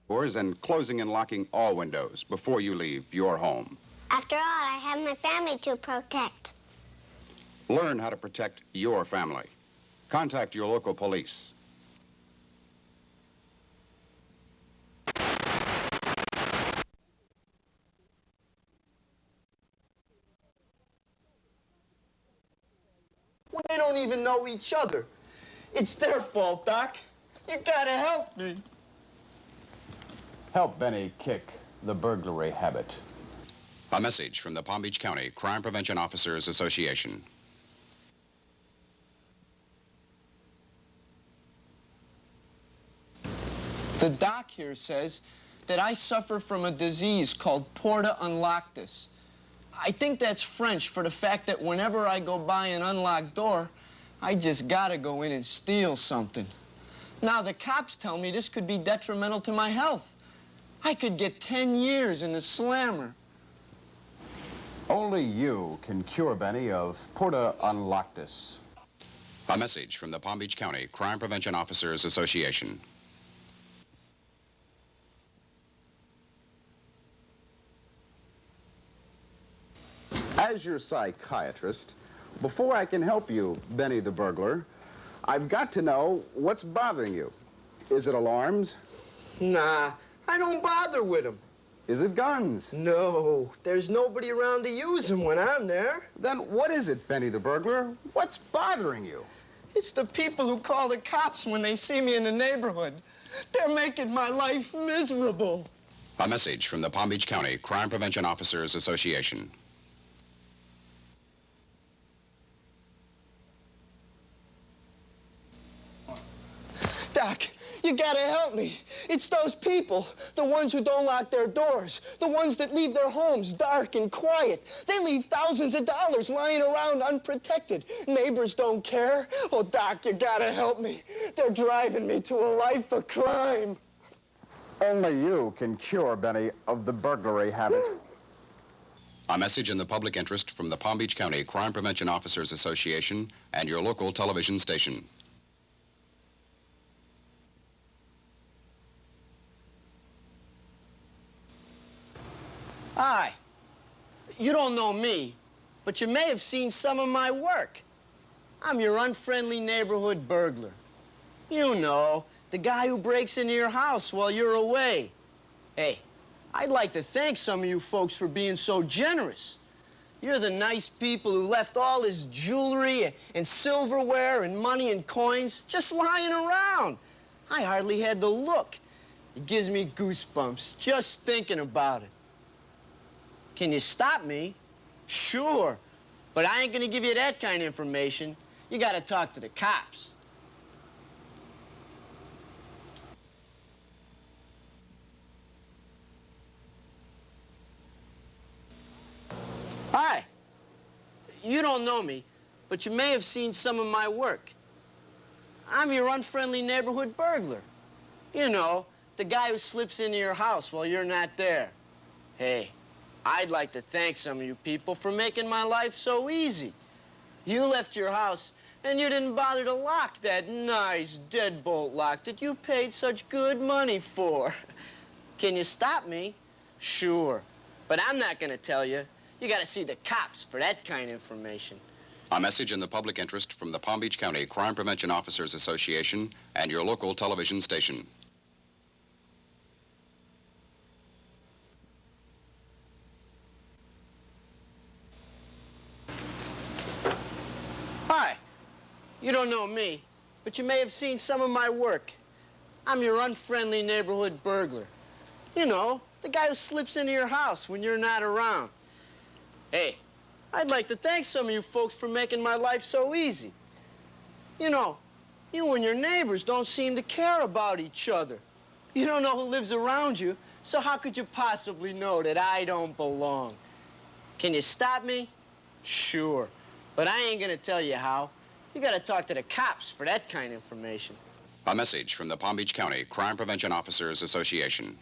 doors and closing and locking all windows before you leave your home. After all, I have my family to protect. Learn how to protect your family. Contact your local police. When they don't even know each other. It's their fault, Doc. You gotta help me. Help Benny kick the burglary habit. A message from the Palm Beach County Crime Prevention Officers Association. The doc here says that I suffer from a disease called Porta Unlocktus. I think that's French for the fact that whenever I go by an unlocked door, I just gotta go in and steal something. Now, the cops tell me this could be detrimental to my health. I could get 10 years in the slammer. Only you can cure Benny of Porta Unlocktus. A message from the Palm Beach County Crime Prevention Officers Association. As your psychiatrist, before I can help you, Benny the burglar, I've got to know what's bothering you. Is it alarms? Nah, I don't bother with them. Is it guns? No, there's nobody around to use them when I'm there. Then what is it, Benny the burglar? What's bothering you? It's the people who call the cops when they see me in the neighborhood. They're making my life miserable. A message from the Palm Beach County Crime Prevention Officers Association. Doc, you gotta help me. It's those people, the ones who don't lock their doors, the ones that leave their homes dark and quiet. They leave thousands of dollars lying around unprotected. Neighbors don't care. Oh, Doc, you gotta help me. They're driving me to a life of crime. Only you can cure Benny of the burglary habit. A message in the public interest from the Palm Beach County Crime Prevention Officers Association and your local television station. Hi. You don't know me, but you may have seen some of my work. I'm your unfriendly neighborhood burglar. You know, the guy who breaks into your house while you're away. Hey, I'd like to thank some of you folks for being so generous. You're the nice people who left all his jewelry and silverware and money and coins just lying around. I hardly had to look. It gives me goosebumps just thinking about it. Can you stop me? Sure, but I ain't gonna give you that kind of information. You gotta talk to the cops. Hi. You don't know me, but you may have seen some of my work. I'm your unfriendly neighborhood burglar. You know, the guy who slips into your house while you're not there. Hey, I'd like to thank some of you people for making my life so easy. You left your house and you didn't bother to lock that nice deadbolt lock that you paid such good money for. Can you stop me? Sure, but I'm not gonna tell you. You gotta see the cops for that kind of information. A message in the public interest from the Palm Beach County Crime Prevention Officers Association and your local television station. Hi. You don't know me, but you may have seen some of my work. I'm your unfriendly neighborhood burglar. You know, the guy who slips into your house when you're not around. Hey, I'd like to thank some of you folks for making my life so easy. You know, you and your neighbors don't seem to care about each other. You don't know who lives around you, so how could you possibly know that I don't belong? Can you stop me? Sure, but I ain't gonna tell you how. You gotta talk to the cops for that kind of information. A message from the Palm Beach County Crime Prevention Officers Association.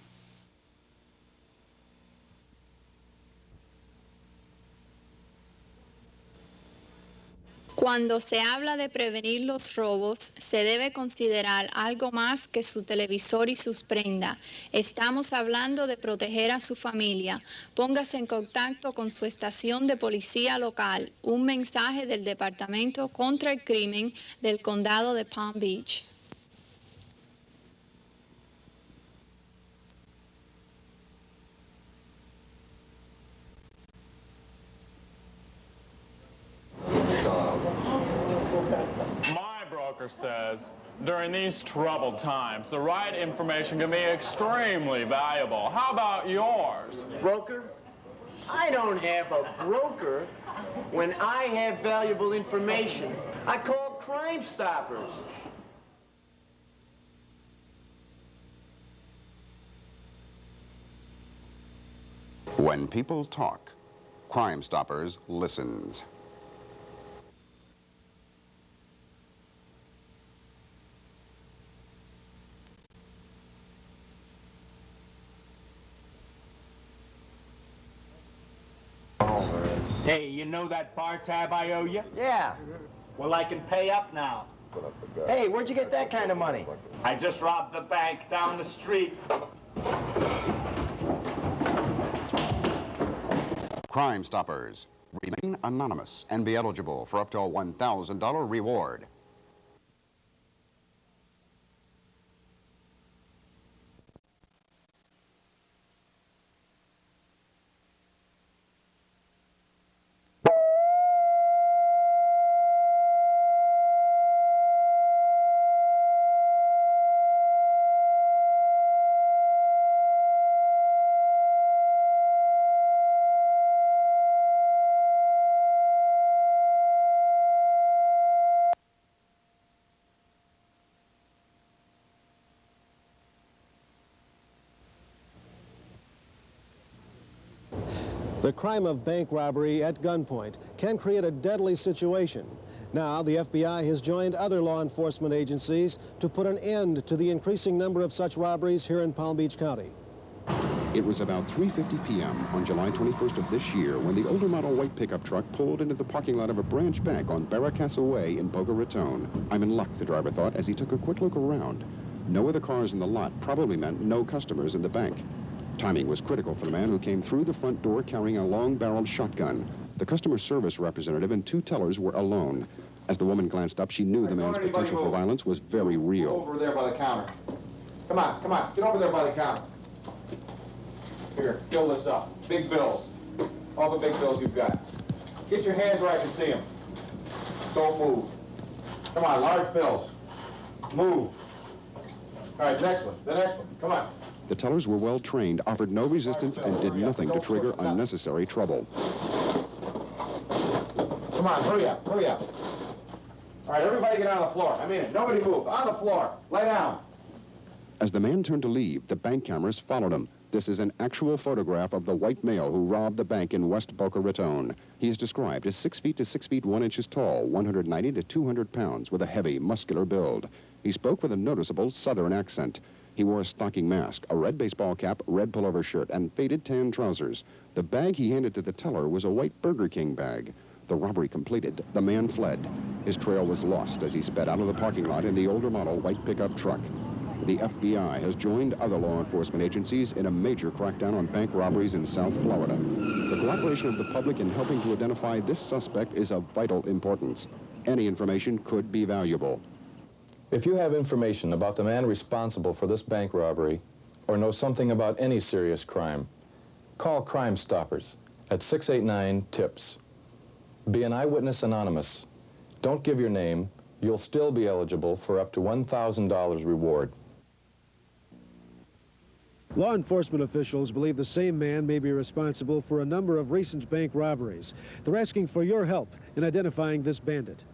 Cuando se habla de prevenir los robos, se debe considerar algo más que su televisor y sus prendas. Estamos hablando de proteger a su familia. Póngase en contacto con su estación de policía local. Un mensaje del Departamento contra el Crimen del Condado de Palm Beach. My broker says during these troubled times, the right information can be extremely valuable. How about yours? Broker? I don't have a broker when I have valuable information. I call Crime Stoppers. When people talk, Crime Stoppers listens. Hey, you know that bar tab I owe you? Yeah. Well, I can pay up now. Hey, where'd you get that kind of money? I just robbed the bank down the street. Crime Stoppers. Remain anonymous and be eligible for up to a $1,000 reward. The crime of bank robbery at gunpoint can create a deadly situation. Now, the FBI has joined other law enforcement agencies to put an end to the increasing number of such robberies here in Palm Beach County. It was about 3:50 p.m. on July 21st of this year when the older model white pickup truck pulled into the parking lot of a branch bank on Barracastle Way in Boca Raton. I'm in luck, the driver thought, as he took a quick look around. No other cars in the lot probably meant no customers in the bank. Timing was critical for the man who came through the front door carrying a long-barreled shotgun. The customer service representative and two tellers were alone. As the woman glanced up, she knew the man's potential for violence was very real. Over there by the counter. Come on, get over there by the counter. Here, fill this up. Big bills. All the big bills you've got. Get your hands where I can see them. Don't move. Come on, large bills. Move. All right, next one. The next one. Come on. The tellers were well trained, offered no resistance, and did nothing to trigger unnecessary trouble. Come on, hurry up, hurry up. All right, everybody get on the floor. I mean it. Nobody move. On the floor. Lay down. As the man turned to leave, the bank cameras followed him. This is an actual photograph of the white male who robbed the bank in West Boca Raton. He is described as 6 feet to 6 feet 1 inches tall, 190 to 200 pounds, with a heavy, muscular build. He spoke with a noticeable Southern accent. He wore a stocking mask, a red baseball cap, red pullover shirt, and faded tan trousers. The bag he handed to the teller was a white Burger King bag. The robbery completed, the man fled. His trail was lost as he sped out of the parking lot in the older model white pickup truck. The FBI has joined other law enforcement agencies in a major crackdown on bank robberies in South Florida. The cooperation of the public in helping to identify this suspect is of vital importance. Any information could be valuable. If you have information about the man responsible for this bank robbery or know something about any serious crime, call Crime Stoppers at 689-TIPS. Be an eyewitness anonymous. Don't give your name. You'll still be eligible for up to $1,000 reward. Law enforcement officials believe the same man may be responsible for a number of recent bank robberies. They're asking for your help in identifying this bandit.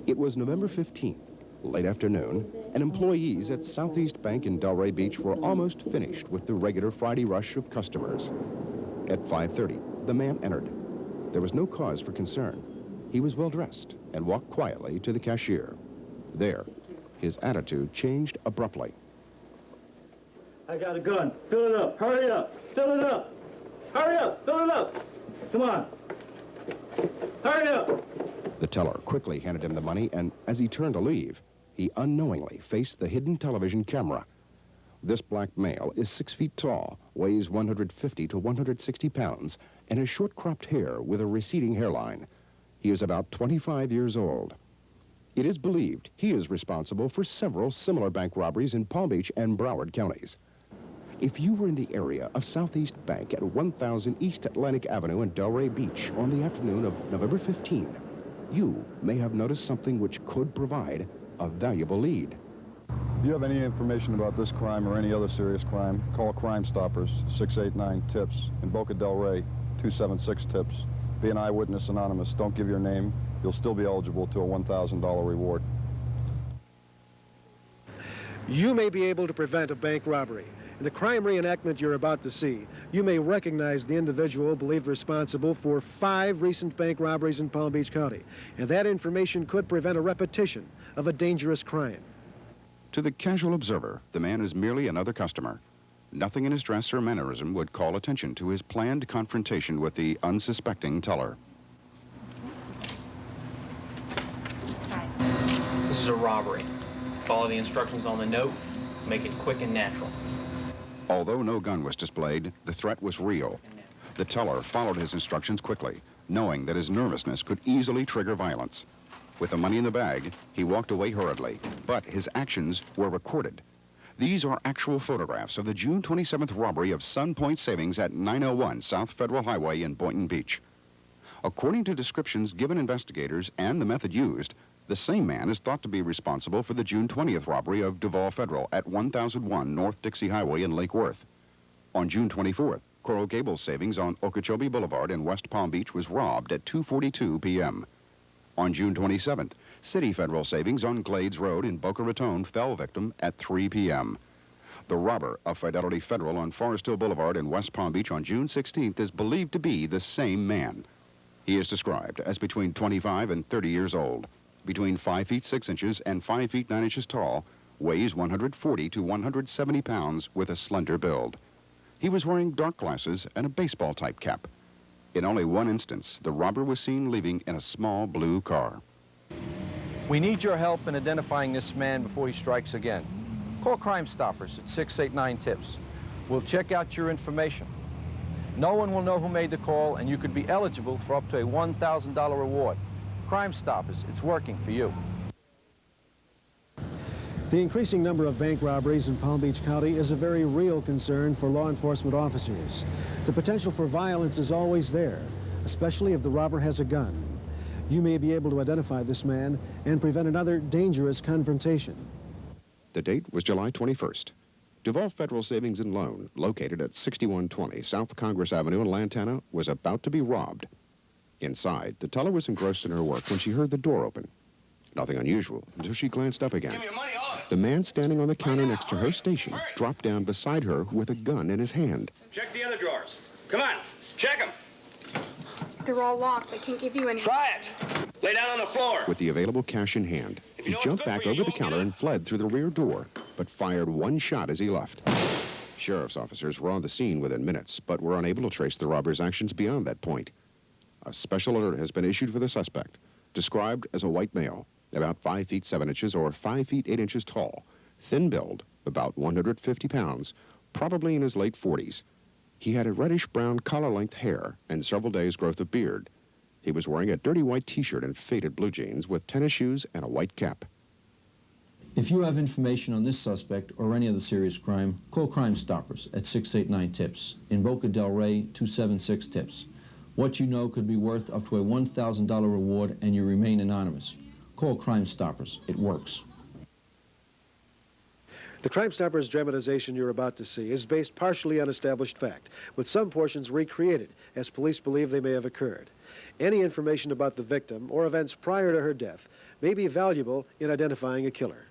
It was November 15th, late afternoon, and employees at Southeast Bank in Delray Beach were almost finished with the regular Friday rush of customers. At 5:30, the man entered. There was no cause for concern. He was well dressed and walked quietly to the cashier. There, his attitude changed abruptly. I got a gun. Fill it up. Hurry up. Fill it up. Hurry up. Fill it up. Come on. Hurry up! The teller quickly handed him the money, and as he turned to leave, he unknowingly faced the hidden television camera. This black male is 6 feet tall, weighs 150 to 160 pounds, and has short cropped hair with a receding hairline. He is about 25 years old. It is believed he is responsible for several similar bank robberies in Palm Beach and Broward counties. If you were in the area of Southeast Bank at 1000 East Atlantic Avenue in Delray Beach on the afternoon of November 15, you may have noticed something which could provide a valuable lead. If you have any information about this crime or any other serious crime, call Crime Stoppers, 689-TIPS, in Boca Del Rey, 276-TIPS. Be an eyewitness anonymous. Don't give your name. You'll still be eligible to a $1,000 reward. You may be able to prevent a bank robbery. In the crime reenactment you're about to see, you may recognize the individual believed responsible for 5 recent bank robberies in Palm Beach County, and that information could prevent a repetition of a dangerous crime. To the casual observer, the man is merely another customer. Nothing in his dress or mannerism would call attention to his planned confrontation with the unsuspecting teller. This is a robbery. Follow the instructions on the note. Make it quick and natural. Although no gun was displayed, the threat was real. The teller followed his instructions quickly, knowing that his nervousness could easily trigger violence. With the money in the bag, he walked away hurriedly, but his actions were recorded. These are actual photographs of the June 27th robbery of Sun Point Savings at 901 South Federal Highway in Boynton Beach. According to descriptions given investigators and the method used, the same man is thought to be responsible for the June 20th robbery of Duval Federal at 1001 North Dixie Highway in Lake Worth. On June 24th, Coral Gables Savings on Okeechobee Boulevard in West Palm Beach was robbed at 2:42 p.m. On June 27th, City Federal Savings on Glades Road in Boca Raton fell victim at 3 p.m. The robber of Fidelity Federal on Forest Hill Boulevard in West Palm Beach on June 16th is believed to be the same man. He is described as between 25 and 30 years old, between 5 feet 6 inches and 5 feet 9 inches tall, weighs 140 to 170 pounds with a slender build. He was wearing dark glasses and a baseball-type cap. In only one instance, the robber was seen leaving in a small blue car. We need your help in identifying this man before he strikes again. Call Crime Stoppers at 689-TIPS. We'll check out your information. No one will know who made the call, and you could be eligible for up to a $1,000 reward. Crime Stoppers, it's working for you. The increasing number of bank robberies in Palm Beach County is a very real concern for law enforcement officers. The potential for violence is always there, especially if the robber has a gun. You may be able to identify this man and prevent another dangerous confrontation. The date was July 21st. Duval Federal Savings and Loan, located at 6120 South Congress Avenue in Lantana, was about to be robbed. Inside, the teller was engrossed in her work when she heard the door open. Nothing unusual until she glanced up again. The man standing on the counter next to her station dropped down beside her with a gun in his hand. Check the other drawers. Come on, check them. They're all locked. I can't give you any. Try it. Lay down on the floor. With the available cash in hand, he jumped back over the counter and fled through the rear door, but fired one shot as he left. Sheriff's officers were on the scene within minutes, but were unable to trace the robber's actions beyond that point. A special alert has been issued for the suspect, described as a white male, about 5 feet 7 inches or 5 feet 8 inches tall, thin build, about 150 pounds, probably in his late 40s. He had a reddish-brown collar-length hair and several days' growth of beard. He was wearing a dirty white T-shirt and faded blue jeans with tennis shoes and a white cap. If you have information on this suspect or any other serious crime, call Crime Stoppers at 689-TIPS. In Boca Del Rey, 276-TIPS. What you know could be worth up to a $1,000 reward, and you remain anonymous. Call Crime Stoppers. It works. The Crime Stoppers dramatization you're about to see is based partially on established fact, with some portions recreated, as police believe they may have occurred. Any information about the victim or events prior to her death may be valuable in identifying a killer.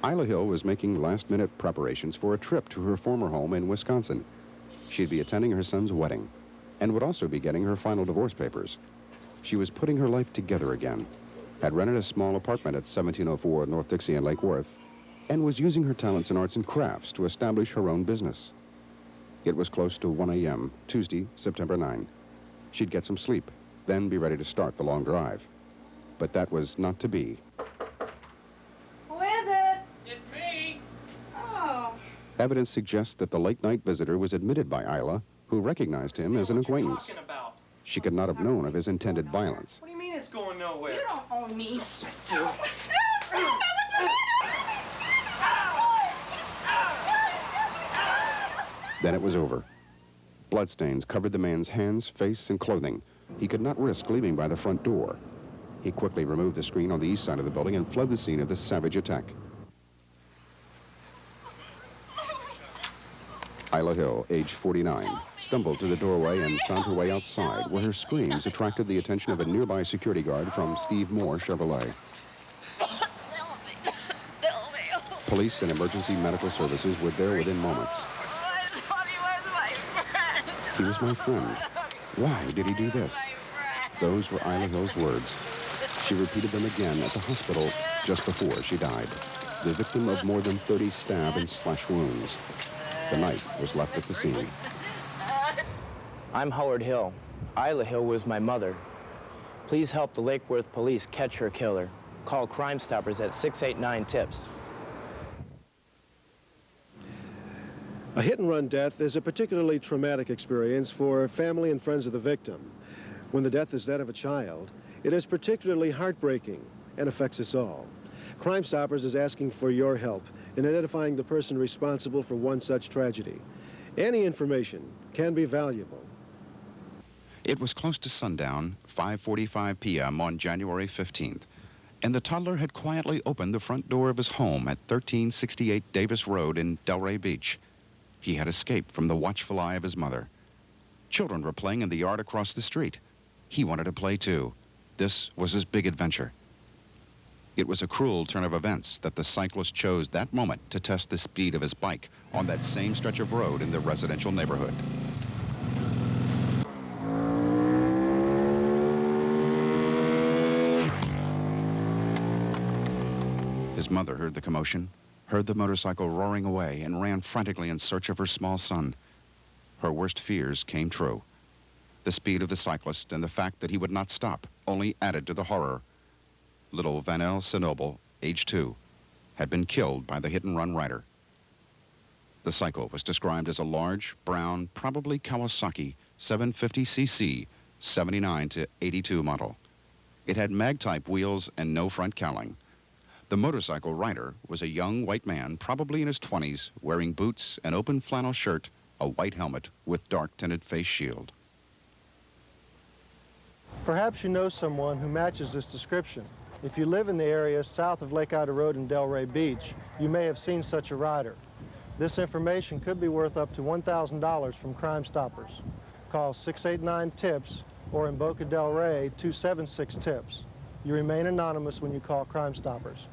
Isla Hill was making last-minute preparations for a trip to her former home in Wisconsin. She'd be attending her son's wedding and would also be getting her final divorce papers. She was putting her life together again, had rented a small apartment at 1704 North Dixie in Lake Worth, and was using her talents in arts and crafts to establish her own business. It was close to 1 a.m., Tuesday, September 9. She'd get some sleep then be ready to start the long drive. But that was not to be. Who is it? It's me. Oh. Evidence suggests that the late-night visitor was admitted by Isla, who recognized him as an acquaintance. She could not have known of his intended violence. What do you mean it's going nowhere? You don't own me. Yes, I do. Then it was over. Bloodstains covered the man's hands, face, and clothing. He could not risk leaving by the front door. He quickly removed the screen on the east side of the building and fled the scene of the savage attack. Isla Hill, age 49, stumbled to the doorway and found her way outside, where her screams attracted the attention of a nearby security guard from Steve Moore Chevrolet. Police and emergency medical services were there within moments. He was my friend. Why did he do this? Those were Isla Hill's words. She repeated them again at the hospital just before she died, the victim of more than 30 stab and slash wounds. The knight was left at the scene. I'm Howard Hill. Isla Hill was my mother. Please help the Lake Worth police catch her killer. Call Crime Stoppers at 689-TIPS. A hit-and-run death is a particularly traumatic experience for family and friends of the victim. When the death is that of a child, it is particularly heartbreaking and affects us all. Crime Stoppers is asking for your help in identifying the person responsible for one such tragedy. Any information can be valuable. It was close to sundown, 5:45 p.m. on January 15th, and the toddler had quietly opened the front door of his home at 1368 Davis Road in Delray Beach. He had escaped from the watchful eye of his mother. Children were playing in the yard across the street. He wanted to play too. This was his big adventure. It was a cruel turn of events that the cyclist chose that moment to test the speed of his bike on that same stretch of road in the residential neighborhood. His mother heard the commotion, heard the motorcycle roaring away, and ran frantically in search of her small son. Her worst fears came true. The speed of the cyclist and the fact that he would not stop only added to the horror. Little Vanel Sinoble, age 2, had been killed by the hit-and-run rider. The cycle was described as a large, brown, probably Kawasaki 750cc 79 to 82 model. It had mag-type wheels and no front cowling. The motorcycle rider was a young white man, probably in his 20s, wearing boots, an open flannel shirt, a white helmet with dark-tinted face shield. Perhaps you know someone who matches this description. If you live in the area south of Lake Ida Road in Delray Beach, you may have seen such a rider. This information could be worth up to $1,000 from Crime Stoppers. Call 689-TIPS or in Boca del Rey 276-TIPS. You remain anonymous when you call Crime Stoppers.